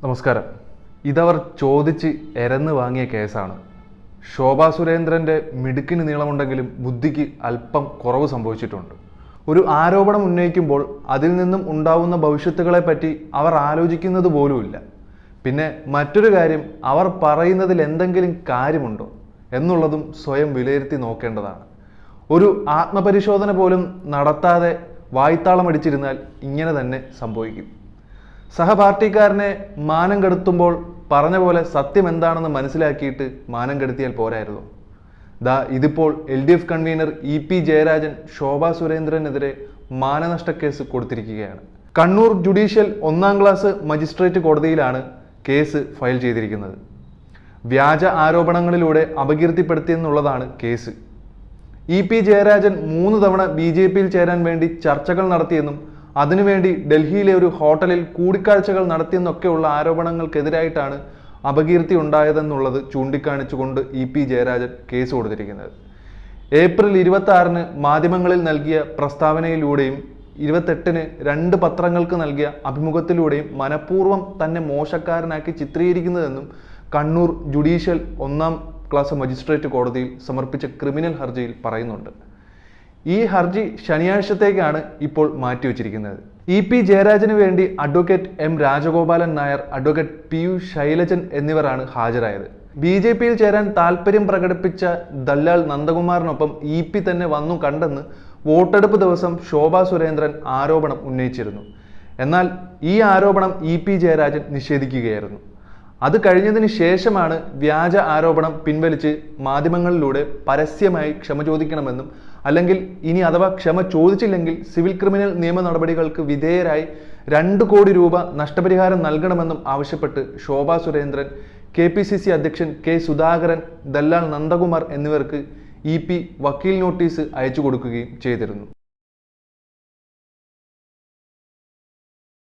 നമസ്കാരം. ഇതവർ ചോദിച്ച് എരന്ന് വാങ്ങിയ കേസാണ്. ശോഭാ സുരേന്ദ്രൻ്റെ മിടുക്കിന് നീളമുണ്ടെങ്കിലും ബുദ്ധിക്ക് അല്പം കുറവ് സംഭവിച്ചിട്ടുണ്ട്. ഒരു ആരോപണം ഉന്നയിക്കുമ്പോൾ അതിൽ നിന്നും ഉണ്ടാവുന്ന ഭവിഷ്യത്തുകളെപ്പറ്റി അവർ ആലോചിക്കുന്നത് പോലുമില്ല. പിന്നെ മറ്റൊരു കാര്യം, അവർ പറയുന്നതിൽ എന്തെങ്കിലും കാര്യമുണ്ടോ എന്നുള്ളതും സ്വയം വിലയിരുത്തി നോക്കേണ്ടതാണ്. ഒരു ആത്മപരിശോധന പോലും നടത്താതെ വായ്ത്താളമടിച്ചിരുന്നാൽ ഇങ്ങനെ തന്നെ സംഭവിക്കും. സഹപാർട്ടിക്കാരനെ മാനം കെടുത്തുമ്പോൾ പറഞ്ഞ പോലെ സത്യം എന്താണെന്ന് മനസ്സിലാക്കിയിട്ട് മാനം കെടുത്തിയാൽ പോരായിരുന്നു. ഇതിപ്പോൾ LDF convener EP Jayarajan Shobha സുരേന്ദ്രനെതിരെ മാനനഷ്ടക്കേസ് കൊടുത്തിരിക്കുകയാണ്. കണ്ണൂർ ജുഡീഷ്യൽ 1ാം ക്ലാസ് മജിസ്ട്രേറ്റ് കോടതിയിലാണ് കേസ് ഫയൽ ചെയ്തിരിക്കുന്നത്. വ്യാജ ആരോപണങ്ങളിലൂടെ അപകീർത്തിപ്പെടുത്തിയെന്നുള്ളതാണ് കേസ്. EP ജയരാജൻ 3 തവണ BJPയിൽ ചേരാൻ വേണ്ടി ചർച്ചകൾ നടത്തിയെന്നും അതിനുവേണ്ടി ഡൽഹിയിലെ ഒരു ഹോട്ടലിൽ കൂടിക്കാഴ്ചകൾ നടത്തിയെന്നൊക്കെയുള്ള ആരോപണങ്ങൾക്കെതിരായിട്ടാണ് അപകീർത്തി ഉണ്ടായതെന്നുള്ളത് ചൂണ്ടിക്കാണിച്ചുകൊണ്ട് EP ജയരാജൻ കേസ് കൊടുത്തിരിക്കുന്നത്. ഏപ്രിൽ 26-ന് മാധ്യമങ്ങളിൽ നൽകിയ പ്രസ്താവനയിലൂടെയും 28-ന് 2 പത്രങ്ങൾക്ക് നൽകിയ അഭിമുഖത്തിലൂടെയും മനഃപൂർവ്വം തന്നെ മോശക്കാരനാക്കി ചിത്രീകരിക്കുന്നതെന്നും കണ്ണൂർ ജുഡീഷ്യൽ 1ാം ക്ലാസ് മജിസ്ട്രേറ്റ് കോടതിയിൽ സമർപ്പിച്ച ക്രിമിനൽ ഹർജിയിൽ പറയുന്നുണ്ട്. ഈ ഹർജി ശനിയാഴ്ചത്തേക്കാണ് ഇപ്പോൾ മാറ്റിവെച്ചിരിക്കുന്നത്. EP ജയരാജന് വേണ്ടി advocate M Rajagopalan Nair, advocate PU Shailajan എന്നിവരാണ് ഹാജരായത്. BJPയിൽ ചേരാൻ താല്പര്യം പ്രകടിപ്പിച്ച ദല്ലാൽ നന്ദകുമാറിനൊപ്പം EP തന്നെ വന്നു കണ്ടെന്ന് വോട്ടെടുപ്പ് ദിവസം ശോഭാ സുരേന്ദ്രൻ ആരോപണം ഉന്നയിച്ചിരുന്നു. എന്നാൽ ഈ ആരോപണം EP ജയരാജൻ നിഷേധിക്കുകയായിരുന്നു. അത് കഴിഞ്ഞതിന് ശേഷമാണ് വ്യാജ ആരോപണം പിൻവലിച്ച് മാധ്യമങ്ങളിലൂടെ പരസ്യമായി ക്ഷമ ചോദിക്കണമെന്നും അല്ലെങ്കിൽ ഇനി അഥവാ ക്ഷമ ചോദിച്ചില്ലെങ്കിൽ സിവിൽ ക്രിമിനൽ നിയമ നടപടികൾക്ക് വിധേയരായി 2 കോടി രൂപ നഷ്ടപരിഹാരം നൽകണമെന്നും ആവശ്യപ്പെട്ട് ശോഭാ സുരേന്ദ്രൻ, KPCC അധ്യക്ഷൻ K സുധാകരൻ, ദല്ലാൽ നന്ദകുമാർ എന്നിവർക്ക് EP വക്കീൽ നോട്ടീസ് അയച്ചു കൊടുക്കുകയും ചെയ്തിരുന്നു.